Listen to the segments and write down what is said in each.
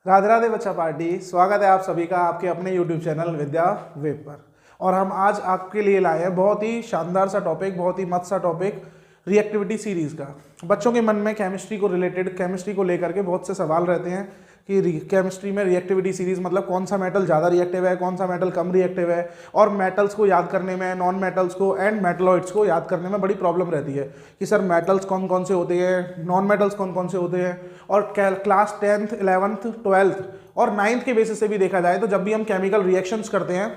राधे राधे बच्चा पार्टी। स्वागत है आप सभी का आपके अपने YouTube चैनल विद्या वेब पर। और हम आज आपके लिए लाए हैं बहुत ही शानदार सा टॉपिक, बहुत ही मस्त सा टॉपिक, रिएक्टिविटी सीरीज का। बच्चों के मन में केमिस्ट्री को लेकर के बहुत से सवाल रहते हैं कि केमिस्ट्री में रिएक्टिविटी सीरीज मतलब कौन सा मेटल ज़्यादा रिएक्टिव है, कौन सा मेटल कम रिएक्टिव है, और मेटल्स को याद करने में, नॉन मेटल्स को एंड मेटलॉइड्स को याद करने में बड़ी प्रॉब्लम रहती है कि सर मेटल्स कौन कौन से होते हैं, नॉन मेटल्स कौन कौन से होते हैं। और क्लास 10th 11th 12th और 9th के बेसिस से भी देखा जाए तो जब भी हम केमिकल रिएक्शंस करते हैं,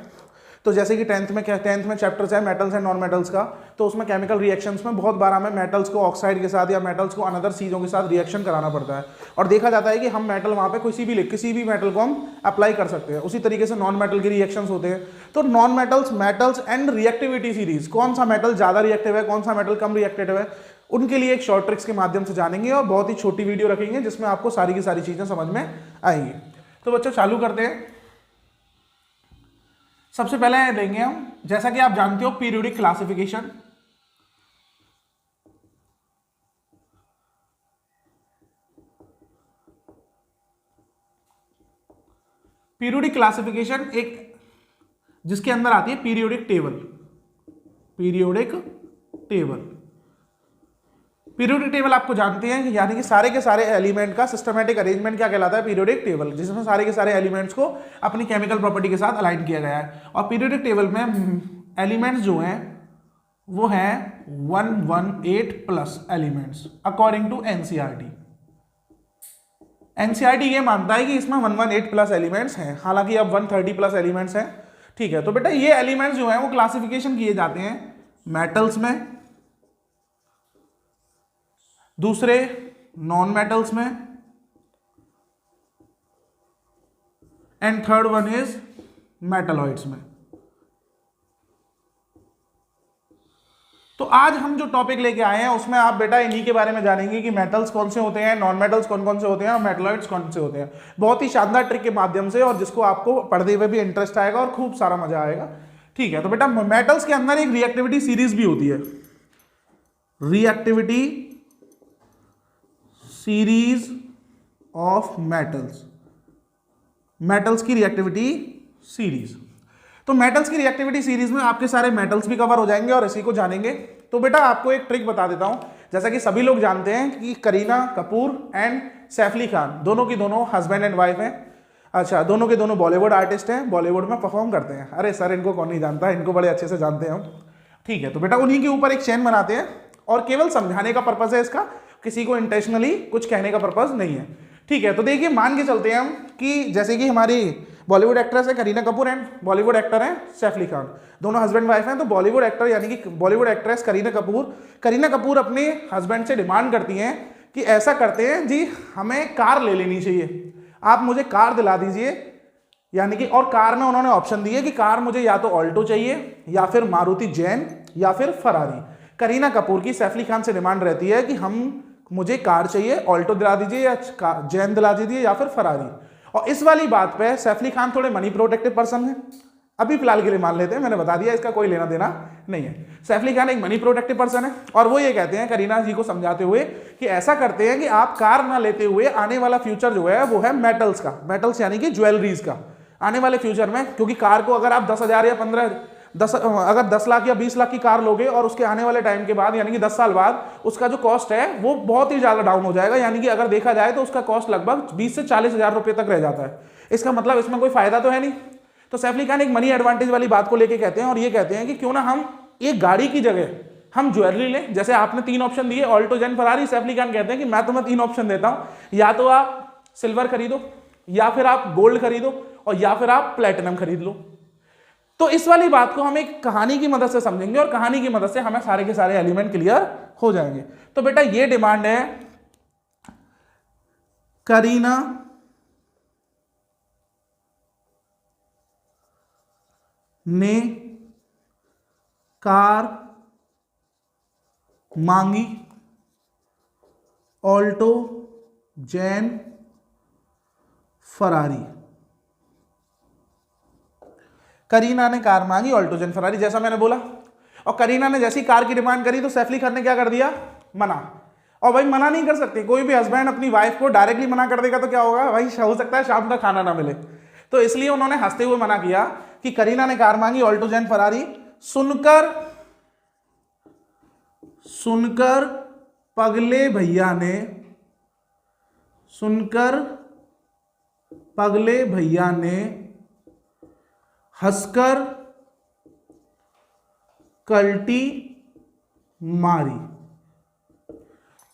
तो जैसे कि 10th में चैप्टर्स है मेटल्स एंड नॉन मेटल्स का, तो उसमें केमिकल रिएक्शंस में बहुत बार हमें मेटल्स को ऑक्साइड के साथ या मेटल्स को अनदर चीज़ों के साथ रिएक्शन कराना पड़ता है। और देखा जाता है कि हम मेटल वहाँ पे किसी भी मेटल को हम अप्लाई कर सकते हैं। उसी तरीके से नॉन मेटल के रिएक्शंस होते हैं। तो non metals and reactivity series, कौन सा मेटल ज़्यादा रिएक्टिव है, कौन सा मेटल कम रिएक्टिव है, उनके लिए एक शॉर्ट ट्रिक्स के माध्यम से जानेंगे और बहुत ही छोटी वीडियो रखेंगे जिसमें आपको सारी की सारी चीज़ें समझ में आएंगी। तो बच्चों चालू करते हैं। सबसे पहले देंगे हम, जैसा कि आप जानते हो, पीरियोडिक क्लासिफिकेशन। पीरियोडिक क्लासिफिकेशन एक जिसके अंदर आती है पीरियोडिक टेबल। पीरियोडिक टेबल आपको जानते हैं, यानी कि सारे के सारे एलिमेंट का सिस्टमैटिक अरेंजमेंट क्या कहलाता है, पीरियोडिक टेबल, जिसमें सारे के सारे एलिमेंट्स को अपनी केमिकल प्रॉपर्टी के साथ अलाइन किया गया है। और पीरियोडिक टेबल में एलिमेंट्स जो हैं वो हैं 118 plus elements according to NCERT. NCERT ये मानता है कि इसमें 118 प्लस एलिमेंट्स हैं, हालांकि अब 130 प्लस एलिमेंट्स हैं। ठीक है, तो बेटा ये एलिमेंट्स जो हैं वो क्लासिफिकेशन किए जाते हैं मेटल्स में, दूसरे नॉन मेटल्स में, and third one is metalloids में। तो आज हम जो टॉपिक लेके आए हैं उसमें आप बेटा इन्हीं के बारे में जानेंगे कि मेटल्स कौन से होते हैं, नॉन मेटल्स कौन कौन से होते हैं और मेटलॉइड्स कौन से होते हैं, बहुत ही शानदार ट्रिक के माध्यम से, और जिसको आपको पढ़ते हुए भी इंटरेस्ट आएगा और खूब सारा मजा आएगा। ठीक है, तो बेटा मेटल्स के अंदर एक रिएक्टिविटी सीरीज भी होती है, रिएक्टिविटी सीरीज ऑफ मेटल्स की रिएक्टिविटी सीरीज। तो मेटल्स की रिएक्टिविटी सीरीज में आपके सारे मेटल्स भी कवर हो जाएंगे और इसी को जानेंगे। तो बेटा आपको एक ट्रिक बता देता हूं, जैसा कि सभी लोग जानते हैं कि करीना कपूर एंड सैफ अली खान दोनों की दोनों हस्बैंड एंड वाइफ हैं। अच्छा, दोनों के दोनों बॉलीवुड आर्टिस्ट हैं, बॉलीवुड में परफॉर्म करते हैं। अरे सर, इनको कौन नहीं जानता, इनको बड़े अच्छे से जानते हैं हम। ठीक है, तो बेटा उन्हीं के ऊपर एक चेन बनाते हैं और केवल समझाने का पर्पज है इसका, किसी को इंटेंशनली कुछ कहने का पर्पज नहीं है। ठीक है, तो देखिए मान के चलते हैं हम कि जैसे कि हमारी बॉलीवुड एक्ट्रेस है करीना कपूर एंड बॉलीवुड एक्टर हैं सैफ अली खान, दोनों हस्बैंड वाइफ हैं। तो बॉलीवुड एक्टर यानी कि बॉलीवुड एक्ट्रेस करीना कपूर अपने हस्बैंड से डिमांड करती हैं कि ऐसा करते हैं जी, हमें कार ले लेनी चाहिए, आप मुझे कार दिला दीजिए। यानी कि और कार में उन्होंने ऑप्शन दिए कि कार मुझे या तो ऑल्टो चाहिए या फिर मारुति जैन या फिर फरारी। करीना कपूर की सैफ अली खान से डिमांड रहती है कि मुझे कार चाहिए, ऑल्टो दिला दीजिए या जैन दिला दीजिए या फिर फरारी। और इस वाली बात पे सैफ अली खान थोड़े मनी प्रोटेक्टिव पर्सन है, अभी फिलहाल के लिए मान लेते हैं, मैंने बता दिया, इसका कोई लेना देना नहीं है। सैफ अली खान एक मनी प्रोटेक्टिव पर्सन है और वो ये कहते हैं करीना जी को समझाते हुए कि ऐसा करते हैं कि आप कार ना लेते हुए आने वाला फ्यूचर जो है वो है मेटल्स का, मेटल्स यानी कि ज्वेलरीज का। आने वाले फ्यूचर में, क्योंकि कार को अगर आप 10,000 या 10 लाख या 20 लाख की कार लोगे और उसके आने वाले टाइम के बाद यानी कि 10 साल बाद उसका जो कॉस्ट है वो बहुत ही ज्यादा डाउन हो जाएगा। यानी कि अगर देखा जाए तो उसका कॉस्ट लगभग 20 से 40 हजार रुपए तक रह जाता है। इसका मतलब इसमें कोई फायदा तो है नहीं। तो सैफ अली खान एक मनी एडवांटेज वाली बात को लेके कहते हैं और ये कहते हैं कि क्यों ना हम एक गाड़ी की जगह हम ज्वेलरी लें। जैसे आपने 3 ऑप्शन दिए, ऑल्टो जैन फरारी, सैफ अली खान कहते हैं कि मैं तुम्हें 3 ऑप्शन देता हूं, या तो आप सिल्वर खरीदो, या फिर आप गोल्ड खरीदो, और या फिर आप प्लेटिनम खरीद लो। तो इस वाली बात को हम एक कहानी की मदद से समझेंगे और कहानी की मदद से हमें सारे के सारे एलिमेंट क्लियर हो जाएंगे। तो बेटा ये डिमांड है करीना ने कार मांगी, ऑल्टो जैन फरारी। करीना ने कार मांगी, ऑल्टो जैन फरारी, जैसा मैंने बोला। और करीना ने जैसी कार की डिमांड करी तो सैफ अली खान ने क्या कर दिया, मना। और भाई मना नहीं कर सकते, कोई भी हस्बैंड अपनी वाइफ को डायरेक्टली मना कर देगा तो क्या होगा भाई, हो सकता है शाम का खाना ना मिले। तो इसलिए उन्होंने हंसते हुए मना किया कि करीना ने कार मांगी ऑल्टो जैन फरारी, सुनकर पगले भैया ने, सुनकर पगले भैया ने हंसकर कल्टी मारी।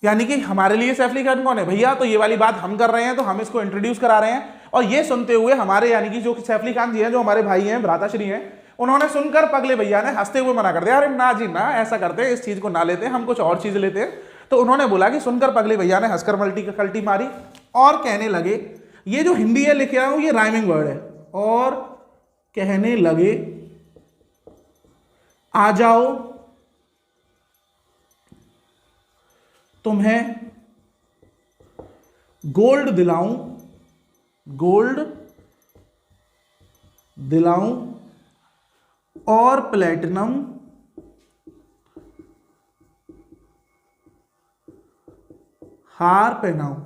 यानी कि हमारे लिए सैफ अली खान कौन है भैया, तो ये वाली बात हम कर रहे हैं, तो हम इसको इंट्रोड्यूस करा रहे हैं। और ये सुनते हुए हमारे यानी कि जो सैफ अली खान जी हैं, जो हमारे भाई हैं, भ्राताश्री हैं, उन्होंने सुनकर पगले भैया ने हंसते हुए मना कर दिया, अरे ना जी ना, ऐसा करते हैं, इस चीज को ना लेते, हम कुछ और चीज लेते हैं। तो उन्होंने बोला कि सुनकर पगले भैया ने हंसकर कल्टी मारी, और कहने लगे, ये जो हिंदी है लिख रहा हूं, ये राइमिंग वर्ड है, और कहने लगे आ जाओ तुम्हें गोल्ड दिलाऊं और प्लेटिनम हार पहनाऊं।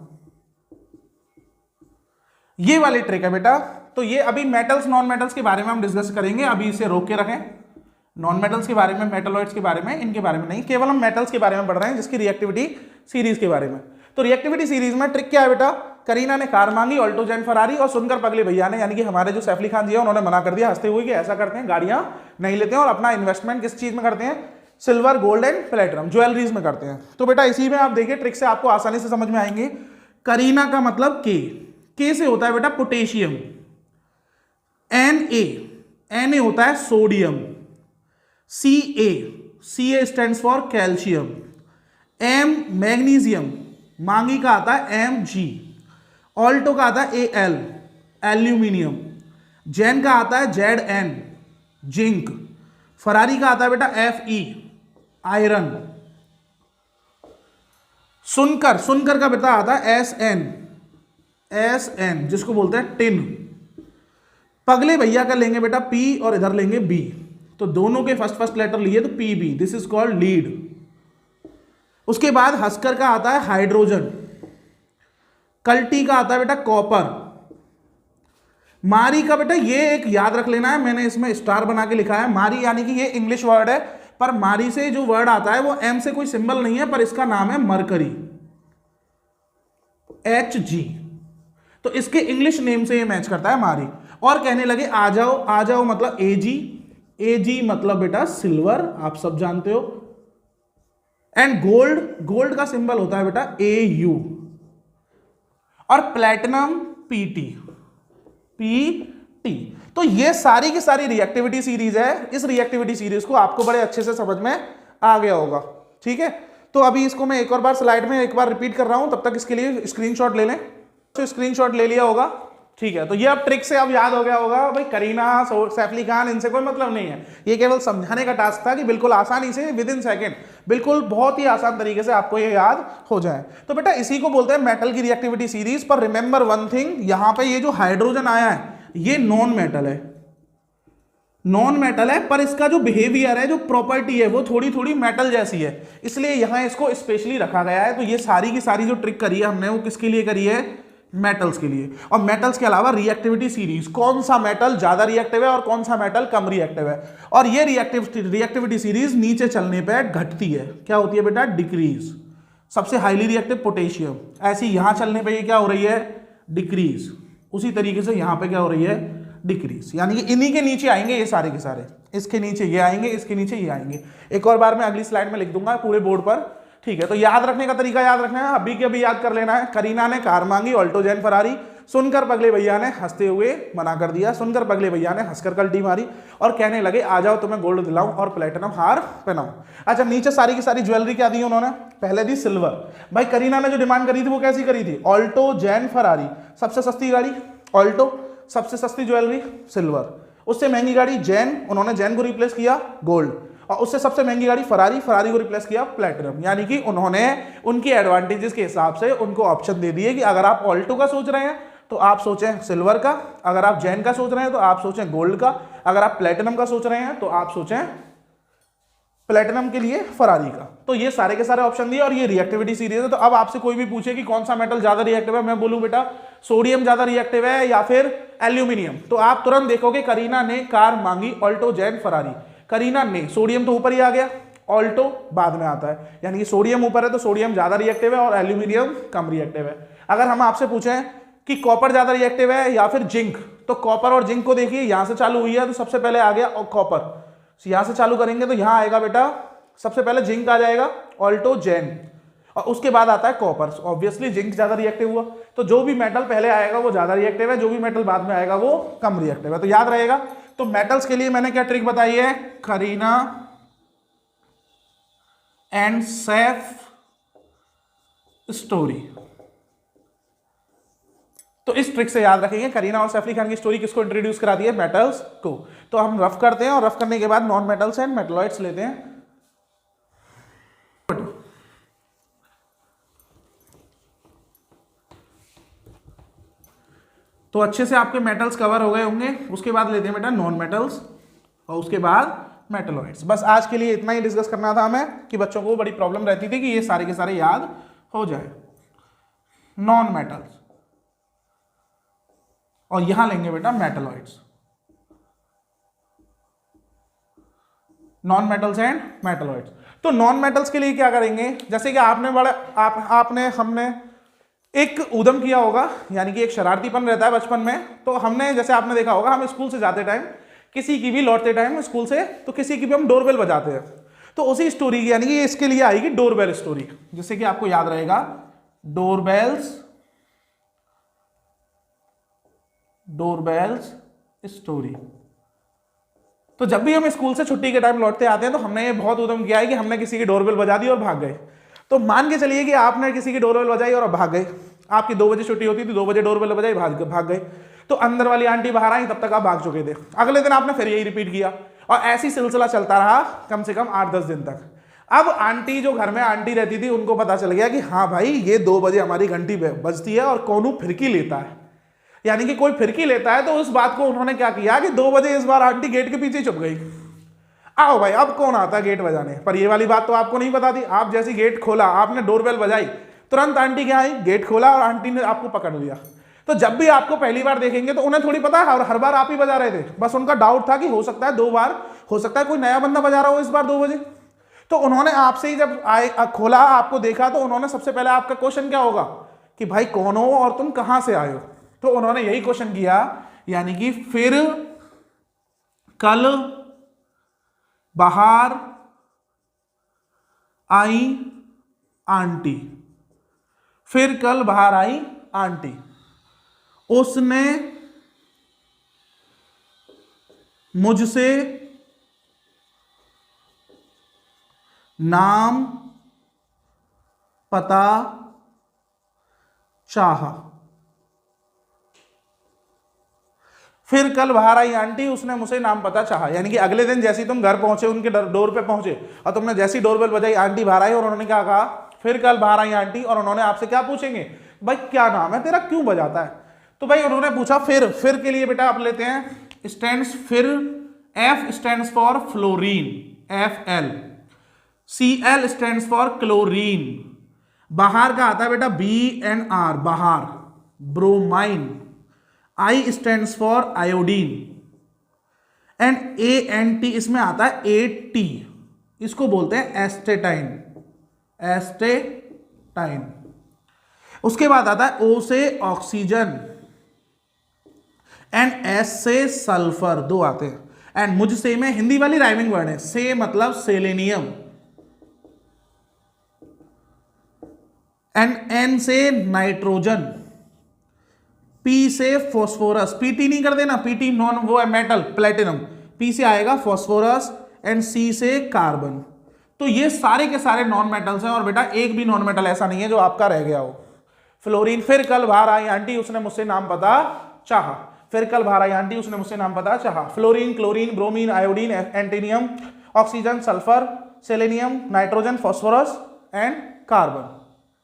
ये वाली ट्रिक है बेटा। तो ये अभी मेटल्स नॉन मेटल्स के बारे में हम डिस्कस करेंगे, अभी इसे रोक के रखें। नॉन मेटल्स के बारे में, मेटलॉइड्स के बारे में, इनके बारे में नहीं, केवल हम मेटल्स के बारे में पढ़ रहे हैं, जिसकी रिएक्टिविटी सीरीज के बारे में। तो रिएक्टिविटी सीरीज में ट्रिक क्या है बेटा, करीना ने कार मांगी ऑल्टो जैन फरारी, और सुनकर पगले भैया ने यानी कि हमारे जो सैफ अली खान जी है, उन्होंने मना कर दिया हंसते हुए कि ऐसा करते हैं, गाड़ियां नहीं लेते हैं, और अपना इन्वेस्टमेंट किस चीज में करते हैं, silver, gold and platinum, jewelleries में करते हैं। तो बेटा इसी में आप देखिए ट्रिक से आपको आसानी से समझ में आएंगे। करीना का मतलब के से होता है बेटा पोटेशियम, Na होता है sodium, Ca stands for calcium, M magnesium, मांगी का आता है Mg, ऑल्टो का आता है Al एल्यूमिनियम, जैन का आता है Zn जिंक, फरारी का आता है बेटा Fe आयरन, सुनकर का बेटा आता है Sn जिसको बोलते हैं टिन, पगले भैया का लेंगे बेटा P और इधर लेंगे B, तो दोनों के फर्स्ट लेटर लिए तो PB, this is called lead. उसके बाद हस्कर का आता है हाइड्रोजन, कल्टी का आता है बेटा कॉपर, मारी का बेटा ये एक याद रख लेना है, मैंने इसमें स्टार बना के लिखा है, मारी यानी कि ये इंग्लिश वर्ड है, पर मारी से जो वर्ड आता है वो M से कोई सिंबल नहीं है, पर इसका नाम है मरकरी, Hg, तो इसके इंग्लिश नेम से ये मैच करता है मारी। और कहने लगे आ जाओ मतलब Ag मतलब बेटा सिल्वर, आप सब जानते हो, एंड गोल्ड का सिंबल होता है बेटा Au, और प्लेटिनम Pt। तो ये सारी की सारी रिएक्टिविटी सीरीज है। इस रिएक्टिविटी सीरीज को आपको बड़े अच्छे से समझ में आ गया होगा, ठीक है। तो अभी इसको मैं एक और बार स्लाइड में एक बार रिपीट कर रहा हूं, तब तक इसके लिए स्क्रीनशॉट ले लें। तो स्क्रीनशॉट ले लिया होगा, ठीक है। तो ये अब ट्रिक से अब याद हो गया होगा भाई, करीना, सैफ अली खान, इनसे कोई मतलब नहीं है, ये केवल समझाने का टास्क था कि बिल्कुल आसानी से विद इन सेकेंड, बिल्कुल बहुत ही आसान तरीके से आपको ये याद हो जाए। तो बेटा इसी को बोलते हैं मेटल की रिएक्टिविटी सीरीज। पर रिमेंबर वन थिंग, यहां पे ये जो हाइड्रोजन आया है ये नॉन मेटल है, पर इसका जो बिहेवियर है, जो प्रॉपर्टी है, वो थोड़ी थोड़ी मेटल जैसी है, इसलिए यहां इसको स्पेशली रखा गया है। तो ये सारी की सारी जो ट्रिक करी है हमने, वो किसके लिए करी है, मेटल्स के लिए। और मेटल्स के अलावा रिएक्टिविटी सीरीज, कौन सा मेटल ज्यादा रिएक्टिव है और कौन सा मेटल कम रिएक्टिव है, और ये रिएक्टिविटी सीरीज नीचे चलने पे घटती है, क्या होती है बेटा, डिक्रीज। सबसे हाईली रिएक्टिव पोटेशियम, ऐसी यहां चलने पे ये क्या हो रही है, डिक्रीज। उसी तरीके से यहां पे क्या हो रही है, डिक्रीज। यानी कि इन्हीं के नीचे आएंगे ये सारे के सारे, इसके नीचे ये आएंगे, इसके नीचे ये आएंगे। एक और बार मैं अगली स्लाइड में लिख दूंगा पूरे बोर्ड पर, ठीक है। तो याद रखने का तरीका याद रखना है, अभी के अभी याद कर लेना है। करीना ने कार मांगी ऑल्टो जैन फरारी, सुनकर पगले भैया ने हंसते हुए मना कर दिया, सुनकर पगले भैया ने हंसकर कल्टी मारी, और कहने लगे आ जाओ तुम्हें गोल्ड दिलाऊं और प्लेटिनम हार पहनाऊं। अच्छा, नीचे सारी की सारी ज्वेलरी क्या दी उन्होंने, पहले दी सिल्वर। भाई करीना ने जो डिमांड करी थी वो कैसी करी थी, ऑल्टो जैन फरारी, सबसे सस्ती गाड़ी ऑल्टो, सबसे सस्ती ज्वेलरी सिल्वर, उससे महंगी गाड़ी जैन, उन्होंने जैन को रिप्लेस किया गोल्ड, और उससे सबसे महंगी गाड़ी फरारी को रिप्लेस किया प्लेटिनम। यानी कि उन्होंने उनकी एडवांटेजेस के हिसाब से उनको ऑप्शन दे दिए कि अगर आप ऑल्टो का सोच रहे हैं तो आप सोचें सिल्वर का, अगर आप जैन का सोच रहे हैं तो आप सोचें गोल्ड का, अगर आप प्लेटिनम का सोच रहे हैं तो आप सोचें प्लेटिनम के लिए फरारी का। तो ये सारे के सारे ऑप्शन दिए और ये रिएक्टिविटी सीरीज है। तो अब आपसे कोई भी पूछे कि कौन सा मेटल ज्यादा रिएक्टिव है, मैं बोलूं बेटा सोडियम ज्यादा रिएक्टिव है या फिर एल्यूमिनियम, तो आप तुरंत देखोगे करीना ने कार मांगी ऑल्टो, जैन, फरारी। करीना ने, सोडियम तो ऊपर ही आ गया, ऑल्टो बाद में आता है, यानी कि सोडियम ऊपर है तो सोडियम ज्यादा रिएक्टिव है और एल्यूमिनियम कम रिएक्टिव है। अगर हम आपसे पूछें कि कॉपर ज्यादा रिएक्टिव है या फिर जिंक, तो कॉपर और जिंक को देखिए, यहां से चालू हुई है तो सबसे पहले आ गया कॉपर, यहां से चालू करेंगे तो यहां आएगा बेटा सबसे पहले जिंक आ जाएगा, ऑल्टो, जैन, और उसके बाद आता है कॉपर। ऑब्वियसली जिंक ज्यादा रिएक्टिव हुआ, तो जो भी मेटल पहले आएगा वो ज्यादा रिएक्टिव है, जो भी मेटल बाद में आएगा वो कम रिएक्टिव है। तो याद रहेगा। तो मेटल्स के लिए मैंने क्या ट्रिक बताई है, करीना एंड सेफ स्टोरी। तो इस ट्रिक से याद रखेंगे करीना और सैफ अली खान की स्टोरी किसको इंट्रोड्यूस करा दी है, मेटल्स को। तो हम रफ करते हैं और रफ करने के बाद नॉन मेटल्स एंड मेटलॉइड्स लेते हैं। तो अच्छे से आपके मेटल्स कवर हो गए होंगे, उसके बाद लेते हैं बेटा नॉन मेटल्स और उसके बाद मेटलॉइड्स। बस आज के लिए इतना ही डिस्कस करना था हमें कि बच्चों को बड़ी प्रॉब्लम रहती थी कि ये सारे के सारे याद हो जाए। नॉन मेटल्स और यहां लेंगे बेटा metalloids, non metals and metalloids. तो नॉन मेटल्स के लिए क्या करेंगे, जैसे कि हमने एक उद्यम किया होगा, यानी कि एक शरारतीपन रहता है बचपन में। तो हमने, जैसे आपने देखा होगा, हम स्कूल से जाते टाइम किसी की भी, लौटते टाइम स्कूल से, तो किसी की भी हम डोरबेल बजाते हैं। तो उसी स्टोरी की, यानी कि इसके लिए आएगी डोरबेल स्टोरी, जिससे कि आपको याद रहेगा डोरबेल्स स्टोरी। तो जब भी हम स्कूल से छुट्टी के टाइम लौटते आते हैं तो हमने ये बहुत उद्यम किया है कि हमने किसी की डोरबेल बजा दी और भाग गए। तो मान के चलिए कि आपने किसी की डोरबेल बजाई और भाग गए, आपकी 2 बजे छुट्टी होती थी, 2 बजे डोरबेल बजाई, भाग गए। तो अंदर वाली आंटी बाहर आई, तब तक आप भाग चुके थे। अगले दिन आपने फिर यही रिपीट किया और ऐसी सिलसिला चलता रहा कम से कम 8-10 दिन तक। अब आंटी, जो घर में आंटी रहती थी, उनको पता चल गया कि हाँ भाई ये 2 बजे हमारी घंटी बजती है और कौन फिरकी लेता है, यानी कि कोई फिरकी लेता है। तो उस बात को उन्होंने क्या किया कि 2 बजे इस बार आंटी गेट के पीछे छुप गई। आओ भाई अब कौन आता है गेट बजाने, पर ये वाली बात तो आपको नहीं पता थी। आप जैसी गेट खोला, आपने डोरबेल बजाई, तुरंत आंटी क्या आई, गेट खोला और आंटी ने आपको पकड़ लिया। तो जब भी आपको पहली बार देखेंगे तो उन्हें थोड़ी पता है और हर बार आप ही बजा रहे थे, बस उनका डाउट था कि हो सकता है 2 बार, हो सकता है कोई नया बंदा बजा रहा हो इस बार 2 बजे। तो उन्होंने आपसे ही जब खोला, आपको देखा, तो उन्होंने सबसे पहले आपका क्वेश्चन क्या होगा कि भाई कौन हो और तुम कहां से आए हो। तो उन्होंने यही क्वेश्चन किया, यानी कि फिर कल बाहर आई आंटी, फिर कल बाहर आई आंटी, उसने मुझसे नाम पता चाहा। फिर कल बाहर आई आंटी, उसने मुझसे नाम पता चाहा, यानी कि अगले दिन जैसे तुम घर पहुंचे, उनके डोर पे पहुंचे और तुमने जैसी डोरबेल बजाई, आंटी बाहर आई और उन्होंने क्या कहा, फिर कल बाहर आई आंटी, और उन्होंने आपसे क्या पूछेंगे, भाई क्या नाम है तेरा, क्यों बजाता है। तो भाई उन्होंने पूछा फिर के लिए बेटा आप लेते हैं स्टैंड्स फिर, F stands for fluorine, FL, CL stands for chlorine, बाहर का आता है बेटा BNR, बाहर, bromine, I stands for iodine, and ANT इसमें आता है AT, इसको बोलते हैं एस्टेटाइन, एस्टेटाइन। उसके बाद आता है O से ऑक्सीजन एंड S से सल्फर, 2 आते हैं। एंड मुझसे में हिंदी वाली राइमिंग वर्ड है, से मतलब सेलेनियम, एंड N से नाइट्रोजन, P से फॉस्फोरस, PT नहीं कर देना, PT नॉन, वो है मेटल, प्लेटिनम, P से आएगा फॉस्फोरस, एंड C से कार्बन। तो ये सारे के सारे नॉन मेटल्स हैं और बेटा एक भी नॉन मेटल ऐसा नहीं है जो आपका रह गया हो। फ्लोरीन, फिर कल बाहर आई आंटी, उसने मुझसे नाम पता चाहा, फिर कल बाहर आई आंटी, उसने मुझसे नाम पता चाहा। Fluorine, chlorine, bromine, iodine, antimony, oxygen, sulphur, selenium, nitrogen, phosphorus and carbon.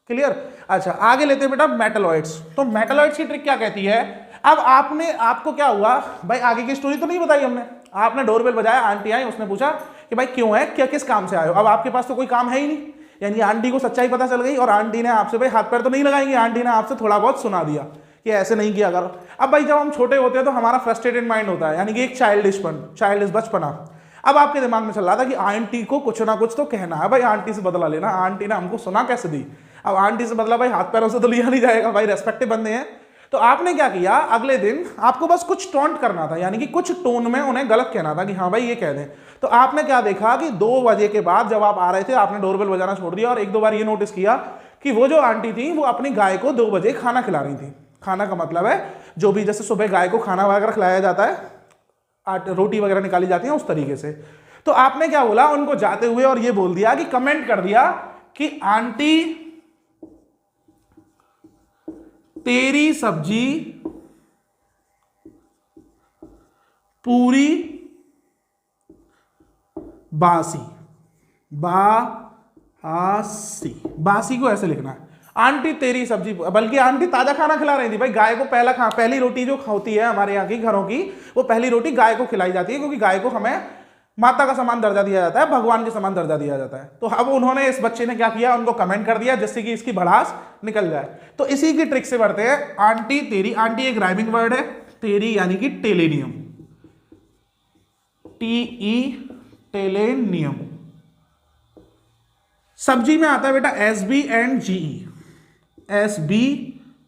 Clear. अच्छा आगे लेते हैं बेटा मेटलॉइड्स। तो मेटलॉइड्स की ट्रिक क्या कहती है, अब आपको क्या हुआ भाई, आगे की स्टोरी तो नहीं बताई हमने, आपने डोरबेल बजाया, आंटी आई, उसने पूछा कि भाई क्यों है, क्या किस काम से आए हो। अब आपके पास तो कोई काम है ही नहीं, यानी आंटी को सच्चाई पता चल गई और आंटी ने आपसे भाई हाथ पैर तो नहीं लगाएंगे, आंटी ने आपसे थोड़ा बहुत सुना दिया कि ऐसे नहीं किया करो। अब भाई जब हम छोटे होते हैं तो हमारा फ्रस्ट्रेटेड माइंड होता है, यानी कि एक चाइल्डिश बचपना। अब आपके दिमाग में चल रहा था कि आंटी को कुछ ना कुछ तो कहना है भाई, आंटी से बदला लेना, आंटी ने हमको सुना कैसे दी। अब आंटी से बदला भाई हाथ पैरों से तो लिया नहीं जाएगा भाई, रेस्पेक्टिव बंदे हैं। तो आपने क्या किया, अगले दिन आपको बस कुछ टॉन्ट करना था, यानी कि कुछ टोन में उन्हें गलत कहना था कि हाँ भाई ये कह दें। तो आपने क्या देखा कि 2 बजे के बाद जब आप आ रहे थे आपने डोरबेल बजाना छोड़ दिया और 1-2 बार ये नोटिस किया कि वो जो आंटी थी वो अपनी गाय को 2 बजे खाना खिला रही थी। खाना का मतलब है जो भी जैसे सुबह गाय को खाना वगैरह खिलाया जाता है, रोटी वगैरह निकाली जाती है उस तरीके से। तो आपने क्या बोला उनको जाते हुए और ये बोल दिया कि कमेंट कर दिया कि आंटी तेरी सब्जी पूरी बासी। बासी को ऐसे लिखना है, आंटी तेरी सब्जी, बल्कि आंटी ताजा खाना खिला रही थी भाई गाय को। पहली रोटी जो होती है हमारे यहाँ की घरों की, वो पहली रोटी गाय को खिलाई जाती है, क्योंकि गाय को हमें माता का समान दर्जा दिया जाता है, भगवान के समान दर्जा दिया जाता है। तो अब उन्होंने, इस बच्चे ने क्या किया, उनको कमेंट कर दिया जिससे कि इसकी भड़ास निकल जाए। तो इसी की ट्रिक से बढ़ते हैं, आंटी तेरी। आंटी एक राइमिंग वर्ड है, तेरी यानी कि टेलेनियम, TE टेलेनियम। सब्जी में आता है बेटा SB and GE, SB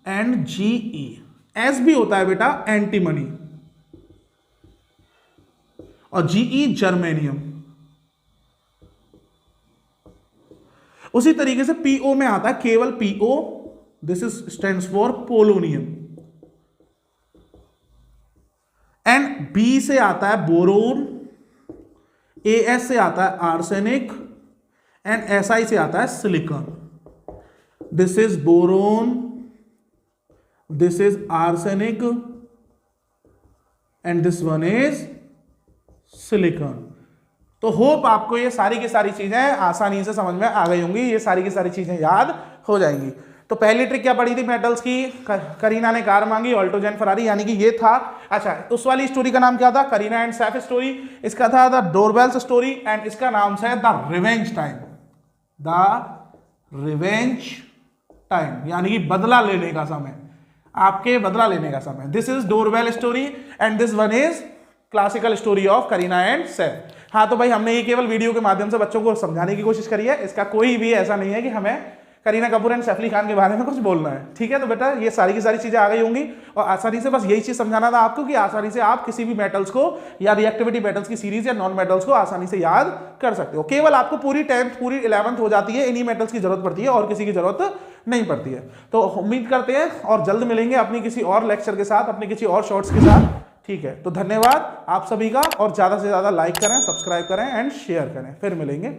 and GE। SB होता है बेटा एंटीमनी और GE जर्मेनियम। उसी तरीके से PO में आता है केवल PO, this is stands for polonium. And B से आता है बोरोन, AS से आता है आर्सेनिक एंड SI से आता है silicon. This is boron, this is arsenic and this one is silicon. तो होप आपको ये सारी की सारी चीजें आसानी से समझ में आ गई होंगी, ये सारी की सारी चीजें याद हो जाएंगी। तो पहली ट्रिक क्या पड़ी थी मेटल्स की, करीना ने कार मांगी, ऑल्टो जैन फरारी, यानी कि ये था। अच्छा, उस वाली स्टोरी का नाम क्या था, करीना एंड सैफ स्टोरी। इसका था द डोरबेल्स स्टोरी एंड इसका नाम है the revenge time, the revenge time, यानी कि बदला लेने का समय, आपके बदला लेने का समय। This is doorbell story and this one is classical story of Kareena and Saif. हाँ, तो भाई हमने ये केवल वीडियो के माध्यम से बच्चों को समझाने की कोशिश करी है, इसका कोई भी ऐसा नहीं है कि हमें करीना कपूर एंड सैफ अली खान के बारे में कुछ बोलना है, ठीक है। तो बेटा ये सारी की सारी चीजें आ गई होंगी और आसानी से बस यही चीज समझाना था आपको कि आसानी से आप किसी भी मेटल्स को या रिएक्टिविटी मेटल्स की सीरीज या नॉन मेटल्स को आसानी से याद कर सकते हो। केवल आपको पूरी 10th पूरी 11th हो जाती है, इन्हीं मेटल्स की जरूरत पड़ती है और किसी की जरूरत नहीं पड़ती है। तो उम्मीद करते हैं और जल्द मिलेंगे अपनी किसी और लेक्चर के साथ, अपने किसी और शॉर्ट्स के साथ, ठीक है। तो धन्यवाद आप सभी का, और ज्यादा से ज्यादा लाइक करें, सब्सक्राइब करें एंड शेयर करें। फिर मिलेंगे।